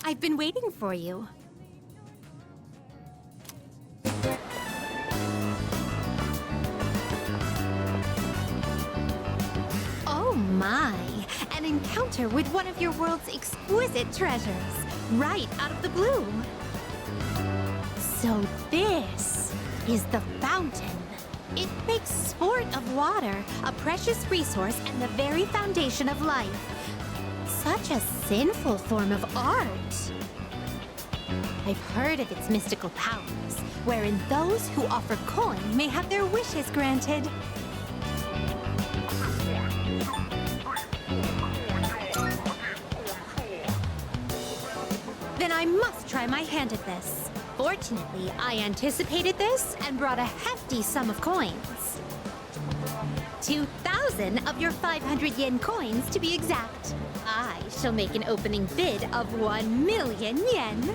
I've been waiting for you. Oh my! An encounter with one of your world's exquisite treasures, right out of the blue. So this is the fountain. It makes sport of water, a precious resource and the very foundation of life. Such a sinful form of art. I've heard of its mystical powers, wherein those who offer coin may have their wishes granted. Then I must try my hand at this. Fortunately, I anticipated this and brought a hefty sum of coins. 2,000 of your 500 yen coins to be exact. I shall make an opening bid of 1 million yen.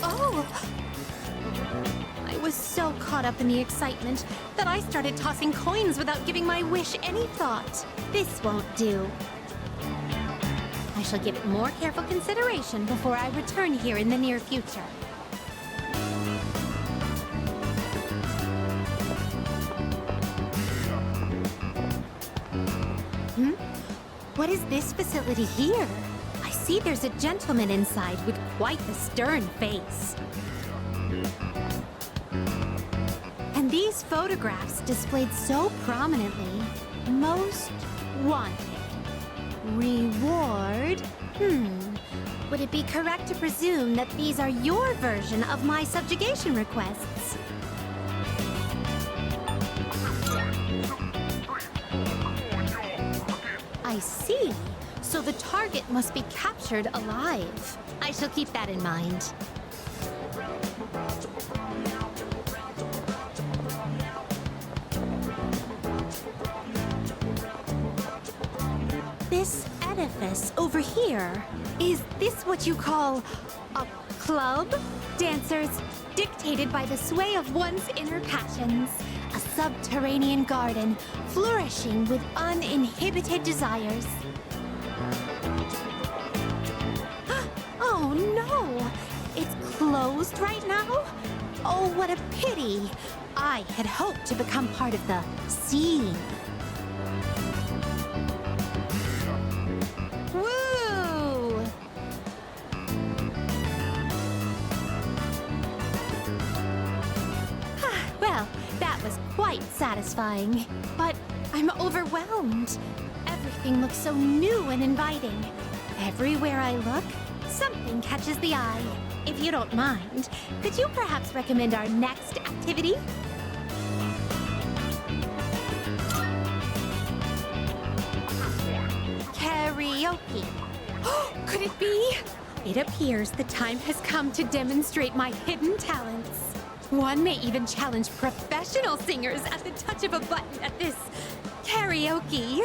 Oh! I was so caught up in the excitement that I started tossing coins without giving my wish any thought. This won't do. I shall give it more careful consideration before I return here in the near future. What is this facility here? I see there's a gentleman inside with quite the stern face. And these photographs displayed so prominently. Most wanted. Reward? Would it be correct to presume that these are your version of my subjugation requests? I see. So the target must be captured alive. I shall keep that in mind. This edifice over here, is this what you call a club? Dancers dictated by the sway of one's inner passions. A subterranean garden flourishing with uninhibited desires. Oh no! It's closed right now? Oh, what a pity! I had hoped to become part of the scene. Woo! Well, that was quite satisfying. But I'm overwhelmed. Everything looks so new and inviting. Everywhere I look, something catches the eye. If you don't mind, could you perhaps recommend our next activity? Karaoke. Could it be? It appears the time has come to demonstrate my hidden talents. One may even challenge professional singers at the touch of a button at this karaoke.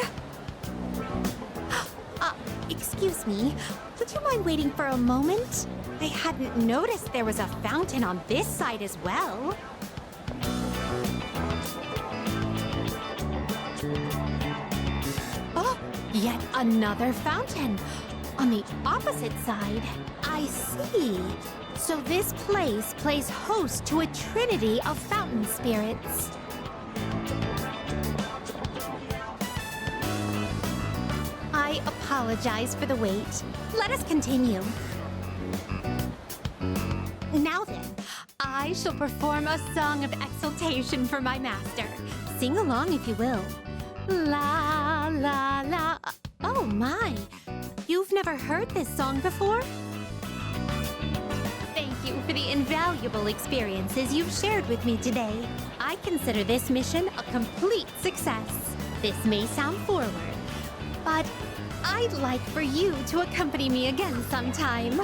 Excuse me, would you mind waiting for a moment? I hadn't noticed there was a fountain on this side as well. Oh, yet another fountain. On the opposite side. I see. So this place plays host to a trinity of fountain spirits. I apologize for the wait. Let us continue. Now then, I shall perform a song of exultation for my master. Sing along if you will. La, la, la. Oh my, you've never heard this song before? Thank you for the invaluable experiences you've shared with me today. I consider this mission a complete success. This may sound forward, but I'd like for you to accompany me again sometime.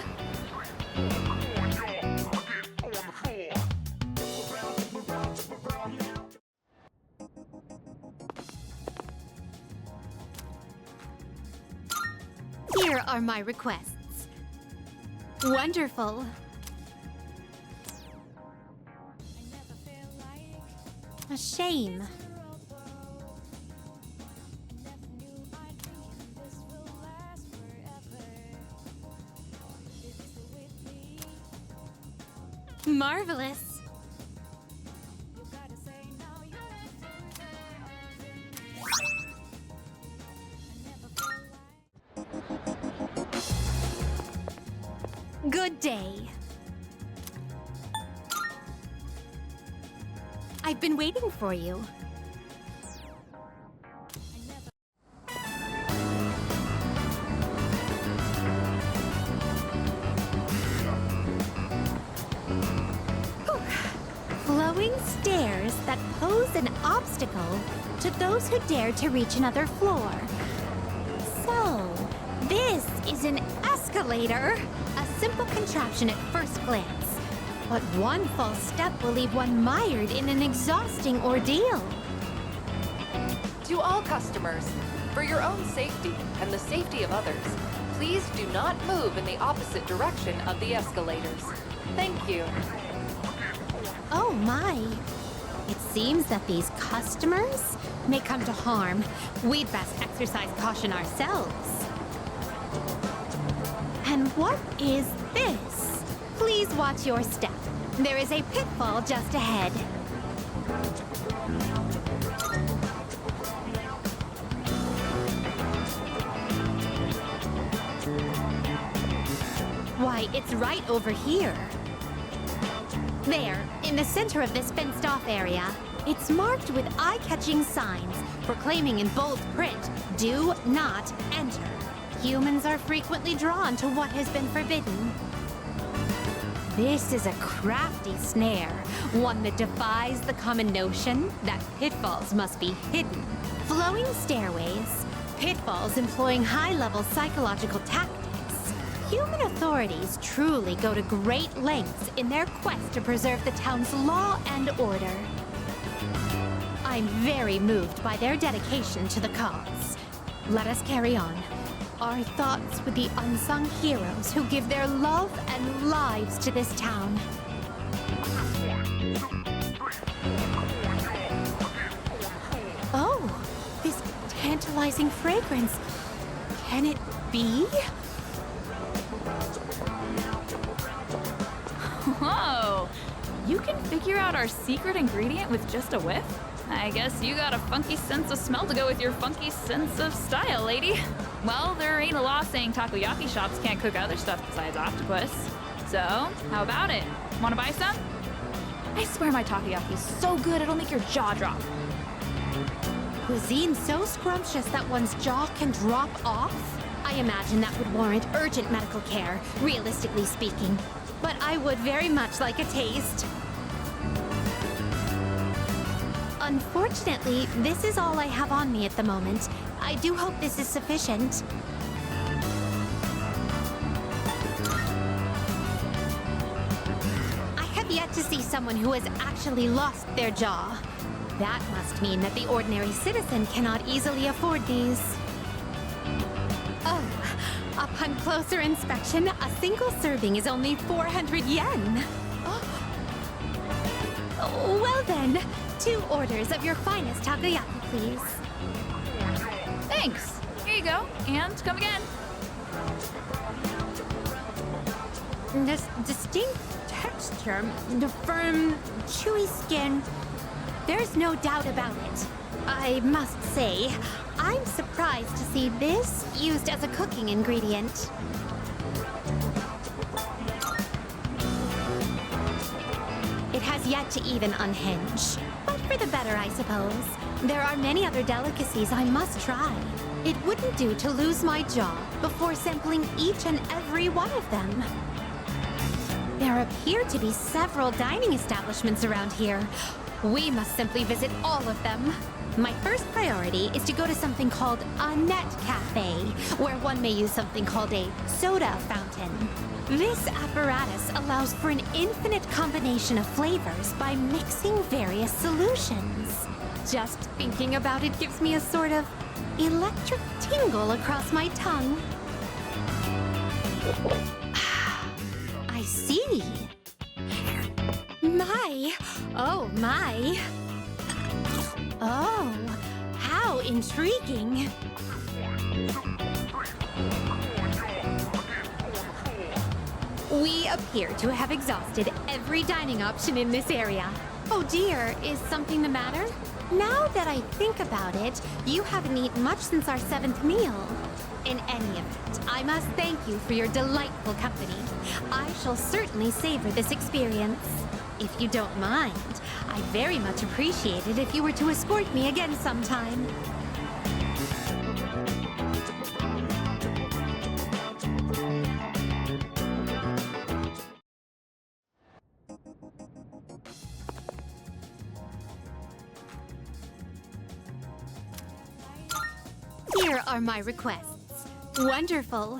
Here are my requests. Wonderful. A shame. Marvelous. Good day. I've been waiting for you. Flowing stairs that pose an obstacle to those who dare to reach another floor. So, this is an escalator. A simple contraption at first glance. But one false step will leave one mired in an exhausting ordeal. To all customers, for your own safety and the safety of others, please do not move in the opposite direction of the escalators. Thank you. Oh my. It seems that these customers may come to harm. We'd best exercise caution ourselves. And what is this? Please watch your step. There is a pitfall just ahead. Why, it's right over here. There, in the center of this fenced-off area, it's marked with eye-catching signs proclaiming in bold print, "Do not enter." Humans are frequently drawn to what has been forbidden. This is a crafty snare, one that defies the common notion that pitfalls must be hidden. Flowing stairways, pitfalls employing high-level psychological tactics. Human authorities truly go to great lengths in their quest to preserve the town's law and order. I'm very moved by their dedication to the cause. Let us carry on. Our thoughts with the unsung heroes who give their love and lives to this town. Oh, this tantalizing fragrance. Can it be? Whoa! You can figure out our secret ingredient with just a whiff? I guess you got a funky sense of smell to go with your funky sense of style, lady. Well, there ain't a law saying takoyaki shops can't cook other stuff besides octopus. So, how about it? Wanna buy some? I swear my takoyaki's so good it'll make your jaw drop. Cuisine so scrumptious that one's jaw can drop off? I imagine that would warrant urgent medical care, realistically speaking. But I would very much like a taste. Unfortunately, this is all I have on me at the moment. I do hope this is sufficient. I have yet to see someone who has actually lost their jaw. That must mean that the ordinary citizen cannot easily afford these. Oh, upon closer inspection, a single serving is only 400 yen. Oh, well then, 2 orders of your finest takoyaki, please. Thanks. Here you go. And come again. This distinct texture, the firm, chewy skin, there's no doubt about it. I must say, I'm surprised to see this used as a cooking ingredient. It has yet to even unhinge. But for the better, I suppose. There are many other delicacies I must try. It wouldn't do to lose my jaw before sampling each and every one of them. There appear to be several dining establishments around here. We must simply visit all of them. My first priority is to go to something called a net cafe, where one may use something called a soda fountain. This apparatus allows for an infinite combination of flavors by mixing various solutions. Just thinking about it gives me a sort of electric tingle across my tongue. I see. My! Oh, my! Oh, how intriguing! We appear to have exhausted every dining option in this area. Oh dear, is something the matter? Now that I think about it, you haven't eaten much since our 7th meal. In any event, I must thank you for your delightful company. I shall certainly savor this experience. If you don't mind, I'd very much appreciate it if you were to escort me again sometime. Here are my requests. Wonderful.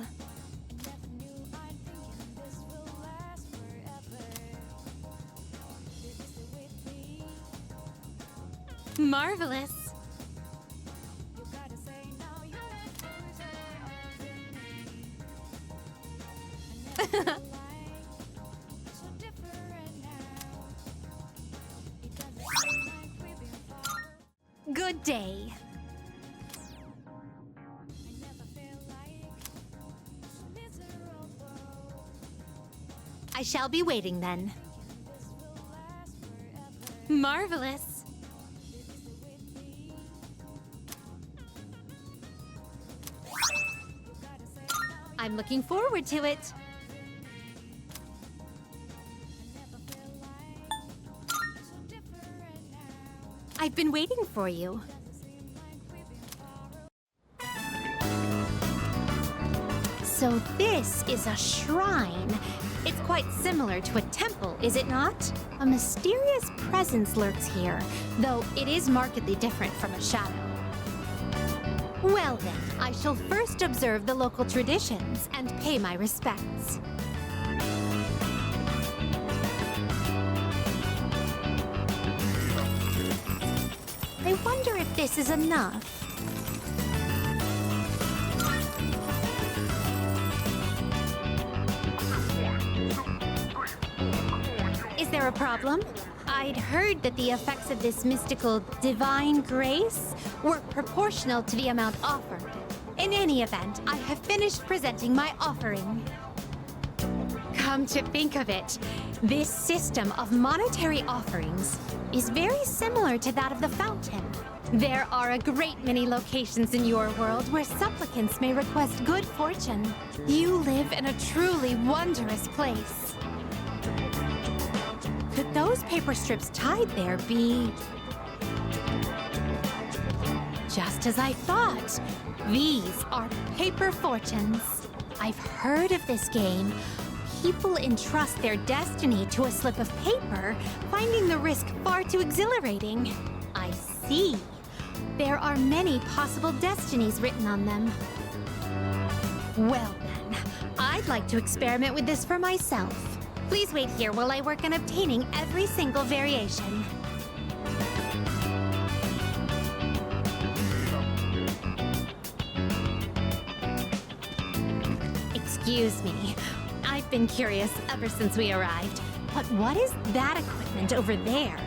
Marvelous. Good day. I shall be waiting then. Marvelous. I'm looking forward to it. I've been waiting for you. So this is a shrine. It's quite similar to a temple, is it not? A mysterious presence lurks here, though it is markedly different from a shadow. Well then, I shall first observe the local traditions and pay my respects. I wonder if this is enough. Is there a problem? I'd heard that the effects of this mystical divine grace were proportional to the amount offered. In any event, I have finished presenting my offering. Come to think of it, this system of monetary offerings is very similar to that of the fountain. There are a great many locations in your world where supplicants may request good fortune. You live in a truly wondrous place. Could those paper strips tied there be... Just as I thought, these are paper fortunes. I've heard of this game. People entrust their destiny to a slip of paper, finding the risk far too exhilarating. I see. There are many possible destinies written on them. Well then, I'd like to experiment with this for myself. Please wait here while I work on obtaining every single variation. Excuse me. I've been curious ever since we arrived. But what is that equipment over there?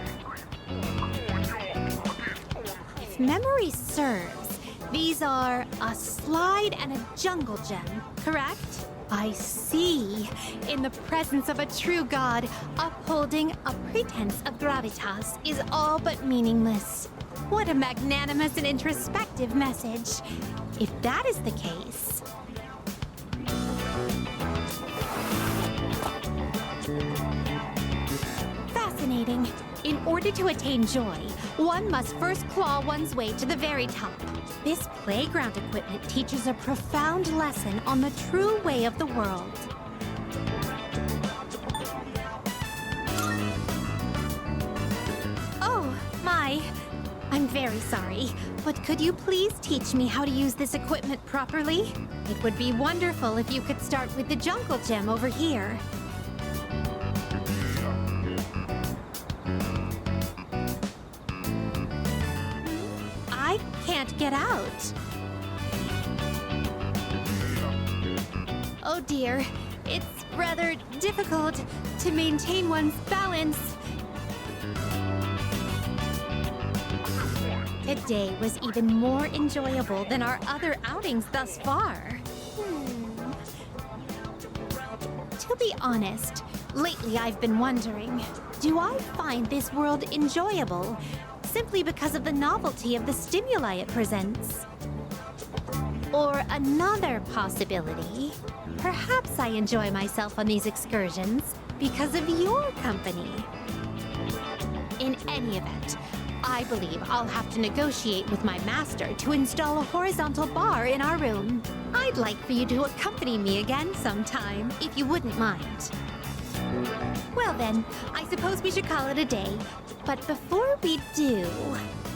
If memory serves, these are a slide and a jungle gem, correct? I see. In the presence of a true god, upholding a pretense of gravitas is all but meaningless. What a magnanimous and introspective message. If that is the case... Fascinating. In order to attain joy, one must first claw one's way to the very top. This playground equipment teaches a profound lesson on the true way of the world. Oh, my. I'm very sorry, but could you please teach me how to use this equipment properly? It would be wonderful if you could start with the jungle gem over here. I can't get out. Oh dear, it's rather difficult to maintain one's balance. Today was even more enjoyable than our other outings thus far. To To be honest, lately I've been wondering, do I find this world enjoyable simply because of the novelty of the stimuli it presents? Or another possibility, perhaps I enjoy myself on these excursions because of your company. In any event, I believe I'll have to negotiate with my master to install a horizontal bar in our room. I'd like for you to accompany me again sometime, if you wouldn't mind. Well then, I suppose we should call it a day. But before we do,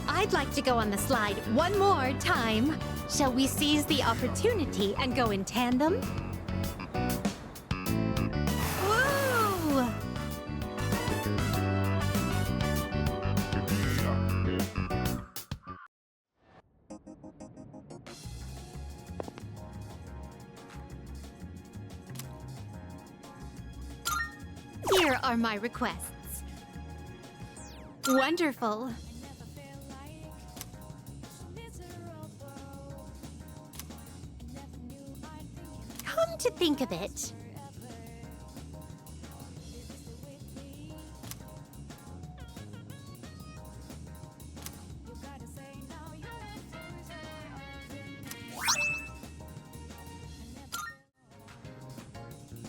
I'd like to go on the slide one more time. Shall we seize the opportunity and go in tandem? Woo! Here are my requests. Wonderful. Come to think of it,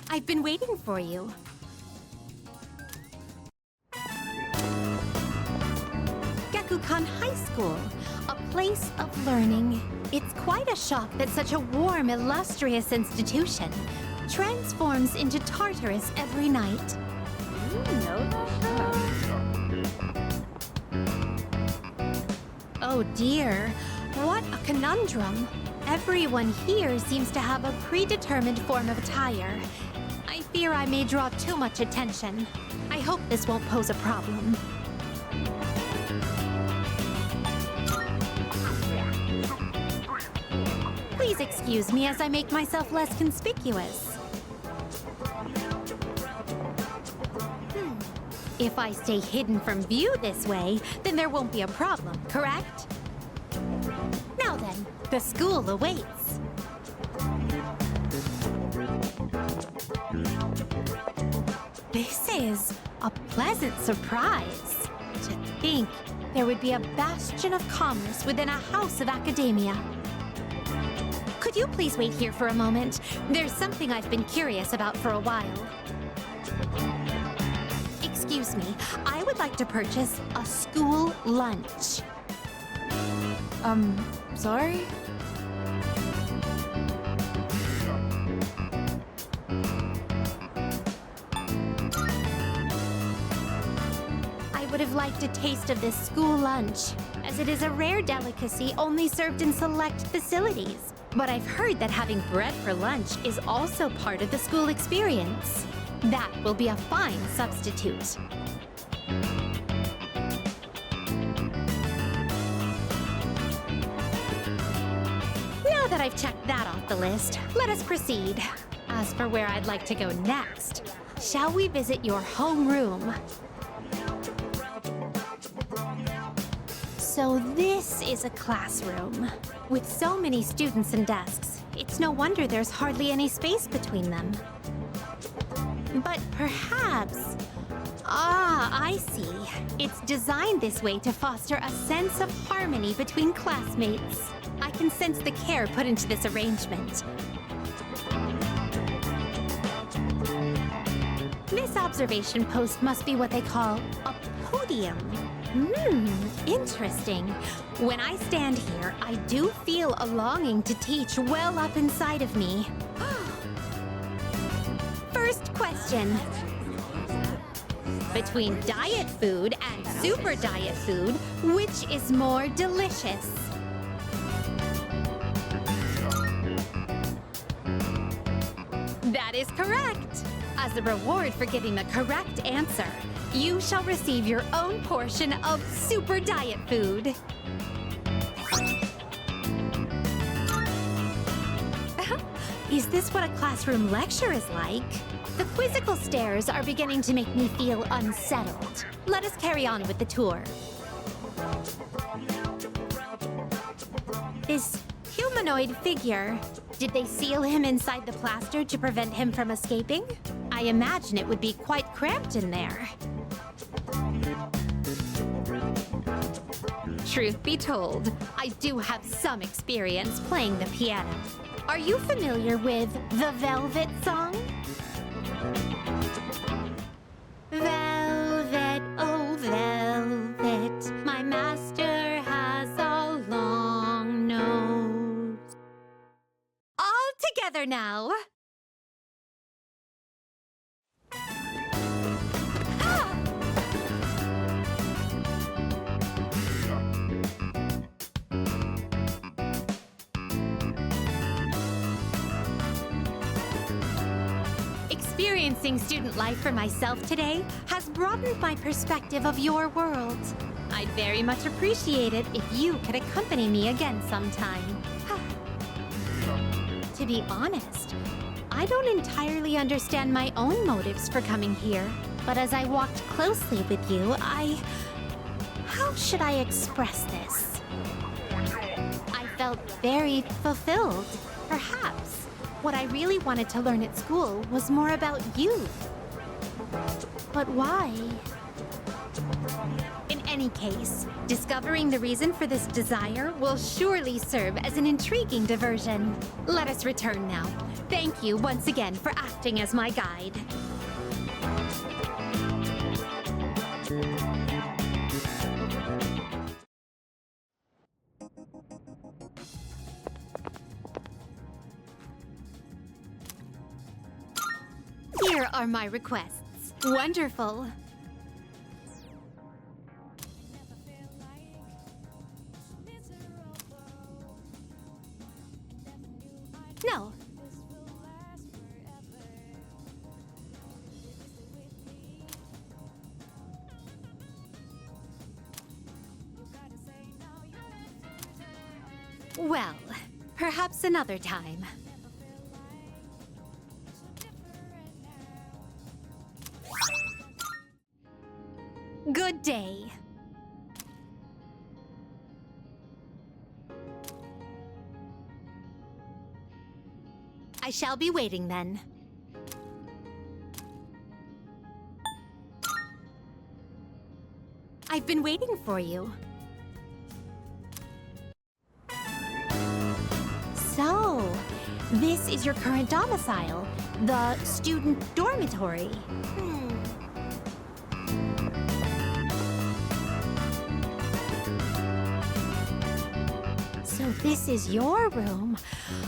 I've been waiting for you. Gekkoukan High School, a place of learning. It's quite a shock that such a warm, illustrious institution transforms into Tartarus every night. Oh dear, what a conundrum. Everyone here seems to have a predetermined form of attire. I fear I may draw too much attention. I hope this won't pose a problem. Please excuse me as I make myself less conspicuous. If I stay hidden from view this way, then there won't be a problem, correct? Now then, the school awaits. This is a pleasant surprise. To think there would be a bastion of commerce within a house of academia. Could you please wait here for a moment? There's something I've been curious about for a while. Excuse me, I would like to purchase a school lunch. Sorry? I would have liked a taste of this school lunch, as it is a rare delicacy only served in select facilities. But I've heard that having bread for lunch is also part of the school experience. That will be a fine substitute. Now that I've checked that off the list, let us proceed. As for where I'd like to go next, shall we visit your homeroom? So this is a classroom. With so many students and desks, it's no wonder there's hardly any space between them. But perhaps... I see. It's designed this way to foster a sense of harmony between classmates. I can sense the care put into this arrangement. This observation post must be what they call a podium. Interesting. When I stand here, I do feel a longing to teach well up inside of me. First question. Between diet food and super diet food, which is more delicious? That is correct. As a reward for getting the correct answer, you shall receive your own portion of super diet food. Is this what a classroom lecture is like? The quizzical stares are beginning to make me feel unsettled. Let us carry on with the tour. This humanoid figure, did they seal him inside the plaster to prevent him from escaping? I I imagine it would be quite cramped in there. Truth be told, I do have some experience playing the piano. Are you familiar with the Velvet song? Velvet, oh velvet, my master has a long nose. All together now. Experiencing student life for myself today has broadened my perspective of your world. I'd very much appreciate it if you could accompany me again sometime. To be honest, I don't entirely understand my own motives for coming here, but as I walked closely with you, how should I express this? I felt very fulfilled, perhaps. What I really wanted to learn at school was more about you. But why? In any case, discovering the reason for this desire will surely serve as an intriguing diversion. Let us return now. Thank you once again for acting as my guide. Here are my requests. Wonderful. No. Well, perhaps another time. Good day. I shall be waiting then. I've been waiting for you. So, this is your current domicile, the student dormitory. So this is your room.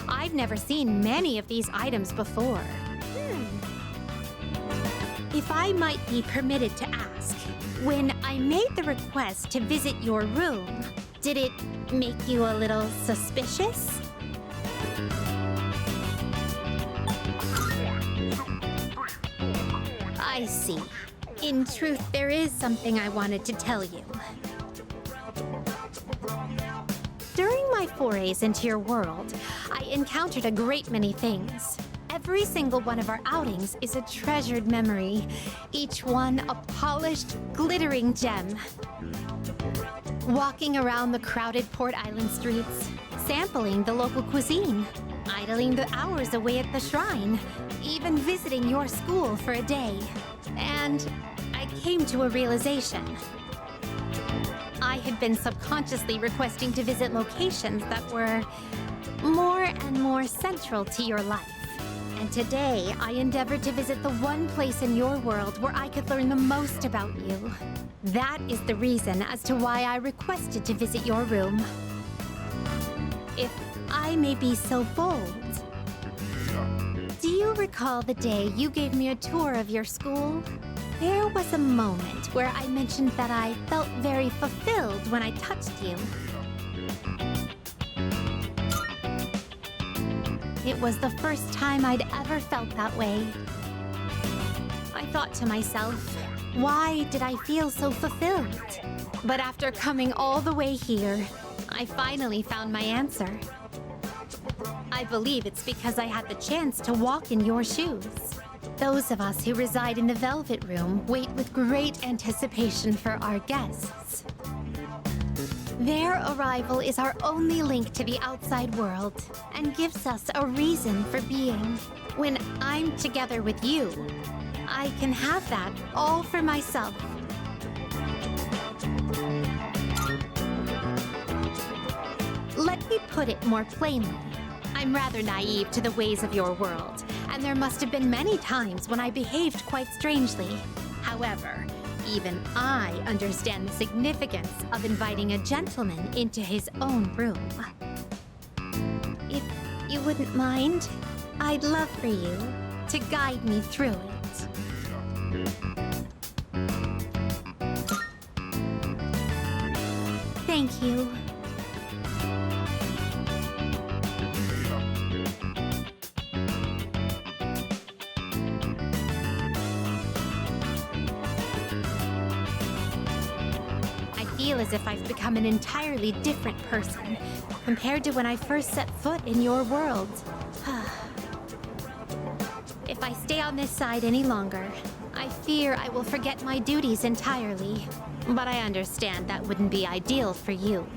I've never seen many of these items before. If I might be permitted to ask, when I made the request to visit your room, did it make you a little suspicious? I see. In truth, there is something I wanted to tell you. During my forays into your world, I encountered a great many things. Every single one of our outings is a treasured memory, each one a polished, glittering gem. Walking around the crowded Port Island streets, sampling the local cuisine, idling the hours away at the shrine, even visiting your school for a day. And I came to a realization. I had been subconsciously requesting to visit locations that were more and more central to your life. And today, I endeavored to visit the one place in your world where I could learn the most about you. That is the reason as to why I requested to visit your room. If I may be so bold, do you recall the day you gave me a tour of your school? There was a moment where I mentioned that I felt very fulfilled when I touched you. It was the first time I'd ever felt that way. I thought to myself, why did I feel so fulfilled? But after coming all the way here, I finally found my answer. I believe it's because I had the chance to walk in your shoes. Those of us who reside in the Velvet Room wait with great anticipation for our guests. Their arrival is our only link to the outside world and gives us a reason for being. When I'm together with you, I can have that all for myself. Let me put it more plainly. I'm rather naive to the ways of your world, and there must have been many times when I behaved quite strangely. However, even I understand the significance of inviting a gentleman into his own room. If you wouldn't mind, I'd love for you to guide me through it. Thank you. I feel as if I've become an entirely different person compared to when I first set foot in your world. If I stay on this side any longer, I fear I will forget my duties entirely. But I understand that wouldn't be ideal for you.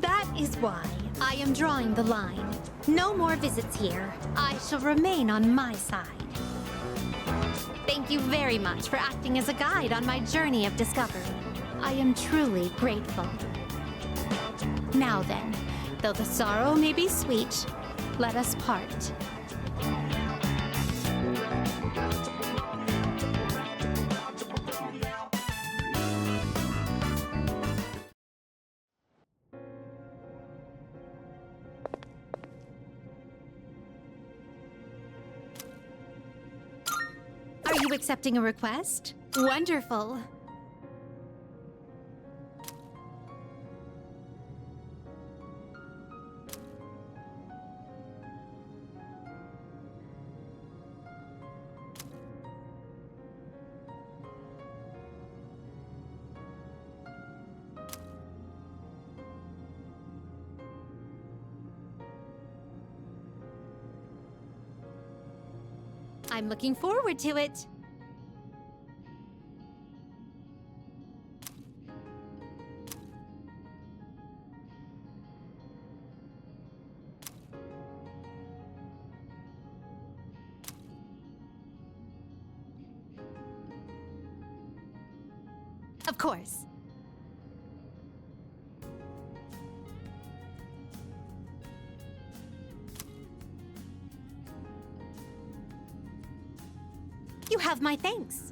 That is why I am drawing the line. No more visits here. I shall remain on my side. Thank you very much for acting as a guide on my journey of discovery. I am truly grateful. Now then, though the sorrow may be sweet, let us part. Are you accepting a request? Wonderful. I'm looking forward to it. Of course. You have my thanks.